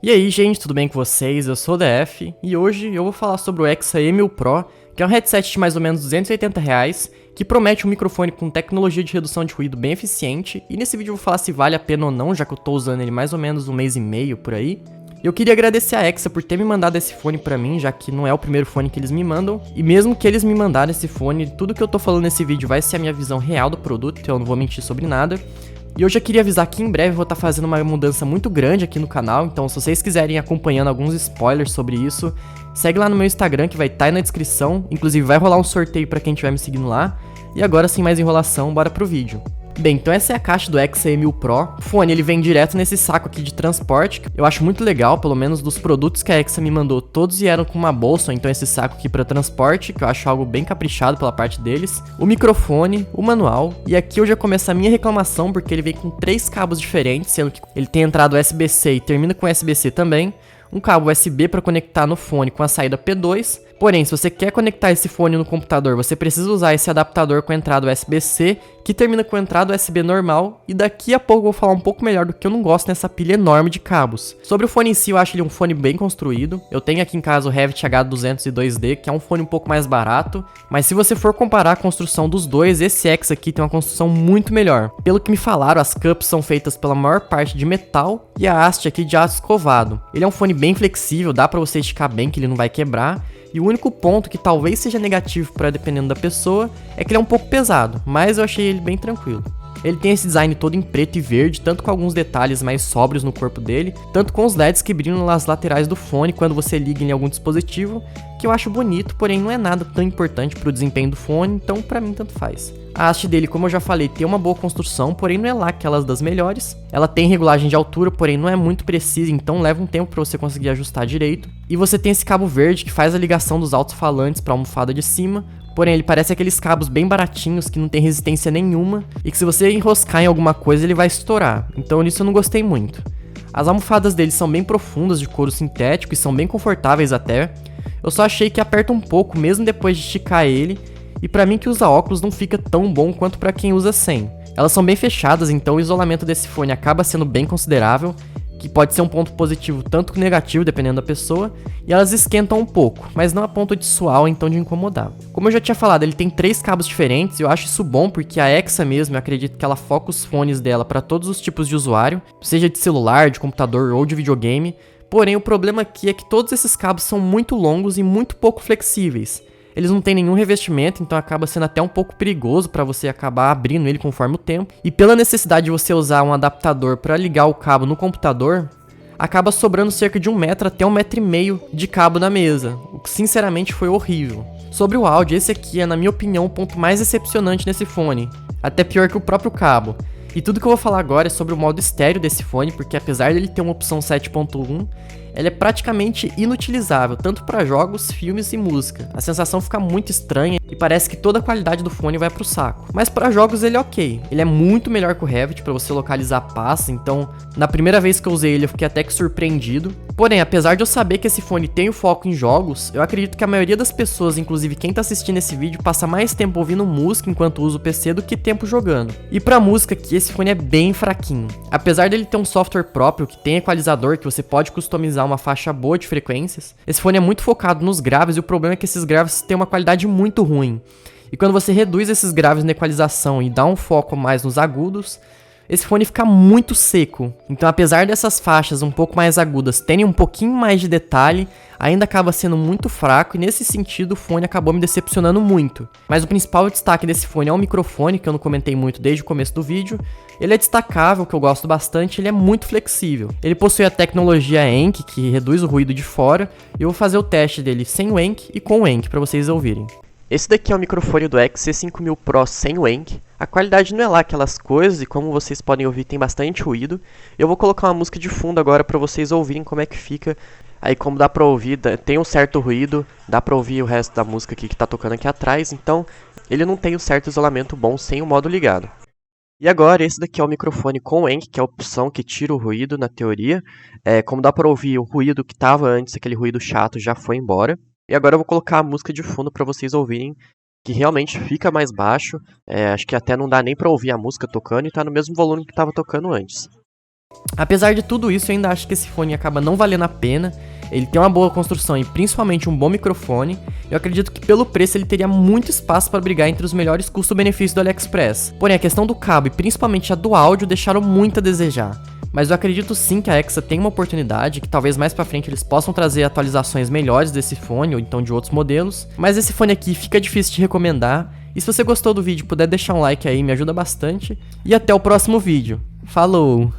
E aí, gente, tudo bem com vocês? Eu sou o DF e hoje eu vou falar sobre o Exa E1000 Pro, que é um headset de mais ou menos R$ 280, que promete um microfone com tecnologia de redução de ruído bem eficiente, e nesse vídeo eu vou falar se vale a pena ou não, já que eu tô usando ele mais ou menos um mês e meio por aí. Eu queria agradecer a Exa por ter me mandado esse fone pra mim, já que não é o primeiro fone que eles me mandam, e mesmo que eles me mandaram esse fone, tudo que eu tô falando nesse vídeo vai ser a minha visão real do produto, então eu não vou mentir sobre nada. E eu já queria avisar que em breve eu vou estar fazendo uma mudança muito grande aqui no canal, então se vocês quiserem ir acompanhando alguns spoilers sobre isso, segue lá no meu Instagram que vai estar aí na descrição, inclusive vai rolar um sorteio pra quem estiver me seguindo lá. E agora sem mais enrolação, bora pro vídeo. Bem, então essa é a caixa do Exa E1000 Pro. O fone ele vem direto nesse saco aqui de transporte, que eu acho muito legal, pelo menos dos produtos que a Exa me mandou, todos vieram com uma bolsa, então esse saco aqui para transporte, que eu acho algo bem caprichado pela parte deles. O microfone, o manual, e aqui eu já começo a minha reclamação, porque ele vem com 3 cabos diferentes, sendo que ele tem entrada USB-C e termina com USB-C também. Um cabo USB para conectar no fone com a saída P2, porém, se você quer conectar esse fone no computador, você precisa usar esse adaptador com entrada USB-C, que termina com entrada USB normal, e daqui a pouco eu vou falar um pouco melhor do que eu não gosto nessa pilha enorme de cabos. Sobre o fone em si, eu acho ele um fone bem construído, eu tenho aqui em casa o Revit H202D, que é um fone um pouco mais barato, mas se você for comparar a construção dos dois, esse Exa aqui tem uma construção muito melhor. Pelo que me falaram, as cups são feitas pela maior parte de metal, e a haste aqui de aço escovado. Ele é um fone bem flexível, dá pra você esticar bem que ele não vai quebrar, e o único ponto que talvez seja negativo para dependendo da pessoa é que ele é um pouco pesado, mas eu achei ele bem tranquilo. Ele tem esse design todo em preto e verde, tanto com alguns detalhes mais sóbrios no corpo dele, tanto com os LEDs que brilham nas laterais do fone quando você liga em algum dispositivo, que eu acho bonito, porém não é nada tão importante para o desempenho do fone, então para mim tanto faz. A haste dele, como eu já falei, tem uma boa construção, porém não é lá aquelas das melhores. Ela tem regulagem de altura, porém não é muito precisa, então leva um tempo para você conseguir ajustar direito. E você tem esse cabo verde que faz a ligação dos alto-falantes para a almofada de cima, porém ele parece aqueles cabos bem baratinhos que não tem resistência nenhuma e que se você enroscar em alguma coisa ele vai estourar, então nisso eu não gostei muito. As almofadas dele são bem profundas, de couro sintético e são bem confortáveis até. Eu só achei que aperta um pouco mesmo depois de esticar ele, e pra mim que usa óculos não fica tão bom quanto pra quem usa sem. Elas são bem fechadas, então o isolamento desse fone acaba sendo bem considerável, que pode ser um ponto positivo tanto que negativo, dependendo da pessoa, e elas esquentam um pouco, mas não a ponto de suar ou então de incomodar. Como eu já tinha falado, ele tem 3 cabos diferentes, e eu acho isso bom porque a Exa mesmo, eu acredito que ela foca os fones dela para todos os tipos de usuário, seja de celular, de computador ou de videogame, porém o problema aqui é que todos esses cabos são muito longos e muito pouco flexíveis. Eles não têm nenhum revestimento, então acaba sendo até um pouco perigoso para você acabar abrindo ele conforme o tempo. E pela necessidade de você usar um adaptador para ligar o cabo no computador, acaba sobrando cerca de 1 metro até 1,5 metro de cabo na mesa, o que sinceramente foi horrível. Sobre o áudio, esse aqui é, na minha opinião, o ponto mais decepcionante nesse fone, até pior que o próprio cabo. E tudo que eu vou falar agora é sobre o modo estéreo desse fone, porque apesar dele ter uma opção 7.1, ele é praticamente inutilizável, tanto para jogos, filmes e música. A sensação fica muito estranha e parece que toda a qualidade do fone vai pro saco. Mas para jogos ele é ok, ele é muito melhor que o Revit para você localizar passos, então na primeira vez que eu usei ele eu fiquei até que surpreendido. Porém, apesar de eu saber que esse fone tem o foco em jogos, eu acredito que a maioria das pessoas, inclusive quem tá assistindo esse vídeo, passa mais tempo ouvindo música enquanto usa o PC do que tempo jogando. E pra música aqui, esse fone é bem fraquinho. Apesar dele ter um software próprio que tem equalizador, que você pode customizar uma faixa boa de frequências, esse fone é muito focado nos graves e o problema é que esses graves têm uma qualidade muito ruim. E quando você reduz esses graves na equalização e dá um foco mais nos agudos, esse fone fica muito seco, então apesar dessas faixas um pouco mais agudas terem um pouquinho mais de detalhe, ainda acaba sendo muito fraco e nesse sentido o fone acabou me decepcionando muito. Mas o principal destaque desse fone é o microfone, que eu não comentei muito desde o começo do vídeo. Ele é destacável, que eu gosto bastante, ele é muito flexível. Ele possui a tecnologia Anki, que reduz o ruído de fora, e eu vou fazer o teste dele sem o Anki e com o Anki para vocês ouvirem. Esse daqui é o microfone do Exa E5000 Pro sem o Anki. A qualidade não é lá aquelas coisas e como vocês podem ouvir tem bastante ruído. Eu vou colocar uma música de fundo agora para vocês ouvirem como é que fica. Aí como dá pra ouvir, tem um certo ruído, dá pra ouvir o resto da música aqui que tá tocando aqui atrás. Então ele não tem um certo isolamento bom sem o modo ligado. E agora esse daqui é o microfone com o Anki, que é a opção que tira o ruído na teoria. Como dá pra ouvir, o ruído que tava antes, aquele ruído chato, já foi embora. E agora eu vou colocar a música de fundo para vocês ouvirem, que realmente fica mais baixo. Acho que até não dá nem para ouvir a música tocando e tá no mesmo volume que estava tocando antes. Apesar de tudo isso, eu ainda acho que esse fone acaba não valendo a pena. Ele tem uma boa construção e principalmente um bom microfone. Eu acredito que pelo preço ele teria muito espaço para brigar entre os melhores custo-benefício do AliExpress. Porém, a questão do cabo e principalmente a do áudio deixaram muito a desejar. Mas eu acredito sim que a Exa tem uma oportunidade, que talvez mais pra frente eles possam trazer atualizações melhores desse fone ou então de outros modelos. Mas esse fone aqui fica difícil de recomendar. E se você gostou do vídeo, puder deixar um like aí, me ajuda bastante. E até o próximo vídeo. Falou!